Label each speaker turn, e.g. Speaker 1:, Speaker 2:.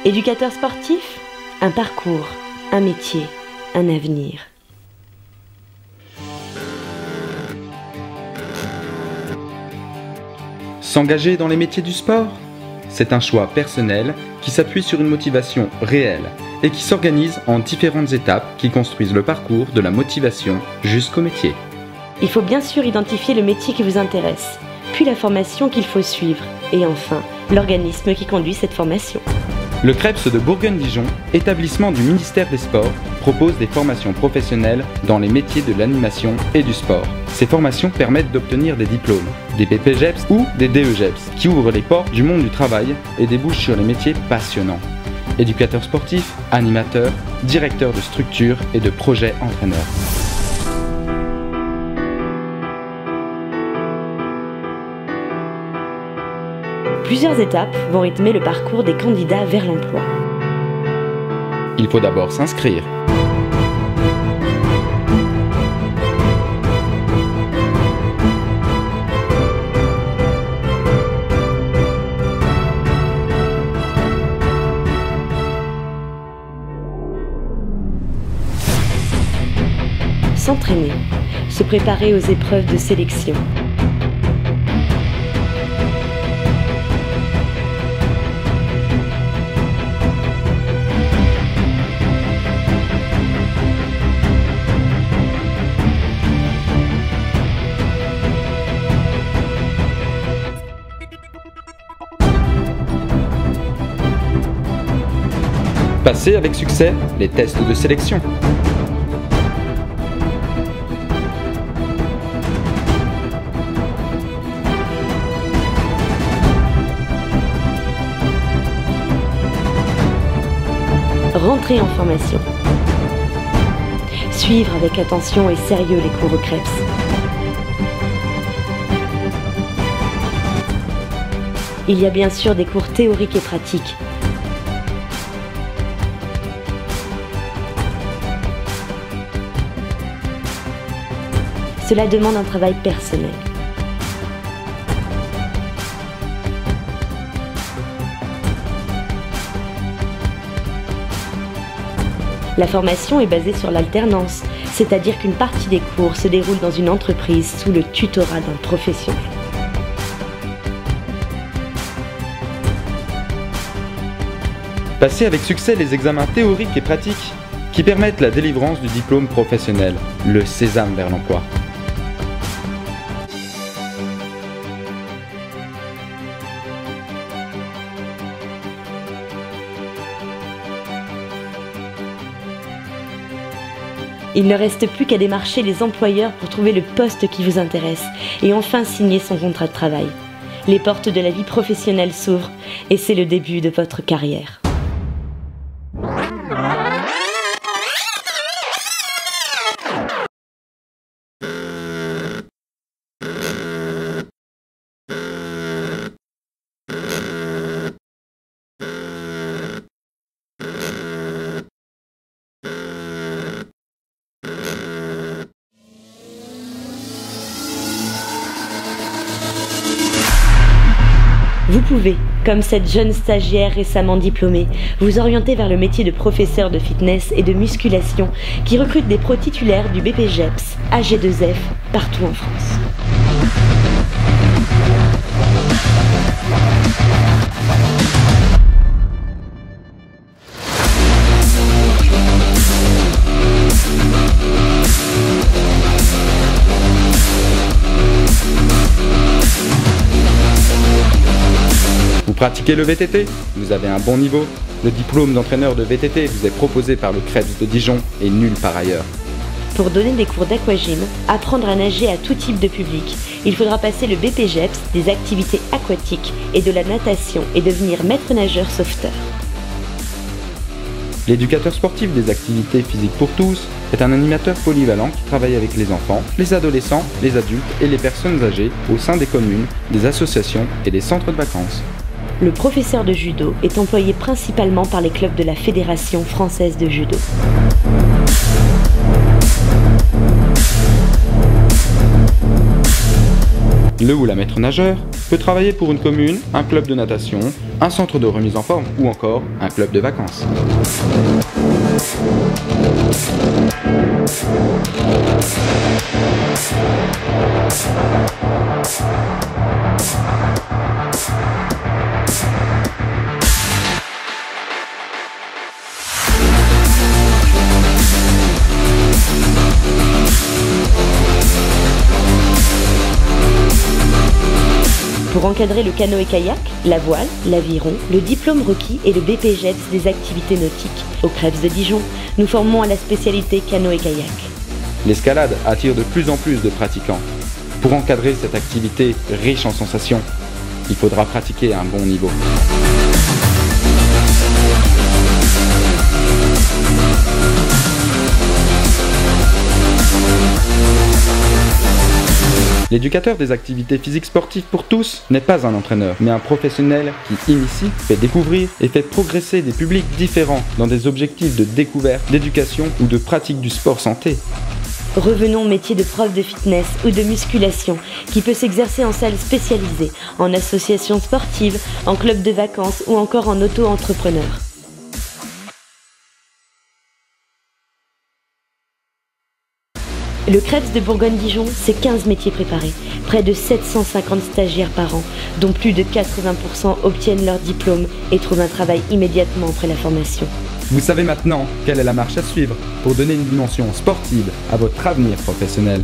Speaker 1: Éducateur sportif, un parcours, un métier, un avenir.
Speaker 2: S'engager dans les métiers du sport, c'est un choix personnel qui s'appuie sur une motivation réelle et qui s'organise en différentes étapes qui construisent le parcours de la motivation jusqu'au métier.
Speaker 1: Il faut bien sûr identifier le métier qui vous intéresse, puis la formation qu'il faut suivre, et enfin, l'organisme qui conduit cette formation.
Speaker 2: Le CREPS de Bourgogne-Dijon, établissement du ministère des Sports, propose des formations professionnelles dans les métiers de l'animation et du sport. Ces formations permettent d'obtenir des diplômes, des BPGEPS ou des DEGEPS, qui ouvrent les portes du monde du travail et débouchent sur les métiers passionnants. Éducateur sportif, animateur, directeur de structure et de projet entraîneur.
Speaker 1: Plusieurs étapes vont rythmer le parcours des candidats vers l'emploi.
Speaker 2: Il faut d'abord s'inscrire.
Speaker 1: S'entraîner, se préparer aux épreuves de sélection.
Speaker 2: Passer avec succès les tests de sélection.
Speaker 1: Rentrer en formation. Suivre avec attention et sérieux les cours au CREPS. Il y a bien sûr des cours théoriques et pratiques. Cela demande un travail personnel. La formation est basée sur l'alternance, c'est-à-dire qu'une partie des cours se déroule dans une entreprise sous le tutorat d'un professionnel.
Speaker 2: Passer avec succès les examens théoriques et pratiques qui permettent la délivrance du diplôme professionnel, le sésame vers l'emploi.
Speaker 1: Il ne reste plus qu'à démarcher les employeurs pour trouver le poste qui vous intéresse et enfin signer son contrat de travail. Les portes de la vie professionnelle s'ouvrent et c'est le début de votre carrière. Vous pouvez, comme cette jeune stagiaire récemment diplômée, vous orienter vers le métier de professeur de fitness et de musculation qui recrute des pros titulaires du BPGEPS, AG2F, partout en France.
Speaker 2: Vous pratiquez le VTT? Vous avez un bon niveau? Le diplôme d'entraîneur de VTT vous est proposé par le CREPS de Dijon et nulle part ailleurs.
Speaker 1: Pour donner des cours d'aquagym, apprendre à nager à tout type de public, il faudra passer le BPGEPS des activités aquatiques et de la natation et devenir maître nageur sauveteur.
Speaker 2: L'éducateur sportif des activités physiques pour tous est un animateur polyvalent qui travaille avec les enfants, les adolescents, les adultes et les personnes âgées au sein des communes, des associations et des centres de vacances.
Speaker 1: Le professeur de judo est employé principalement par les clubs de la Fédération française de judo.
Speaker 2: Le ou la maître nageur peut travailler pour une commune, un club de natation, un centre de remise en forme ou encore un club de vacances.
Speaker 1: Pour encadrer le canoë-kayak, la voile, l'aviron, le diplôme requis et le BPGEPS des activités nautiques. Au Krebs de Dijon, nous formons à la spécialité canoë-kayak.
Speaker 2: L'escalade attire de plus en plus de pratiquants. Pour encadrer cette activité riche en sensations, il faudra pratiquer à un bon niveau. L'éducateur des activités physiques sportives pour tous n'est pas un entraîneur, mais un professionnel qui initie, fait découvrir et fait progresser des publics différents dans des objectifs de découverte, d'éducation ou de pratique du sport santé.
Speaker 1: Revenons au métier de prof de fitness ou de musculation qui peut s'exercer en salle spécialisée, en association sportive, en club de vacances ou encore en auto-entrepreneur. Le Krebs de Bourgogne-Dijon, c'est 15 métiers préparés, près de 750 stagiaires par an, dont plus de 80% obtiennent leur diplôme et trouvent un travail immédiatement après la formation.
Speaker 2: Vous savez maintenant quelle est la marche à suivre pour donner une dimension sportive à votre avenir professionnel.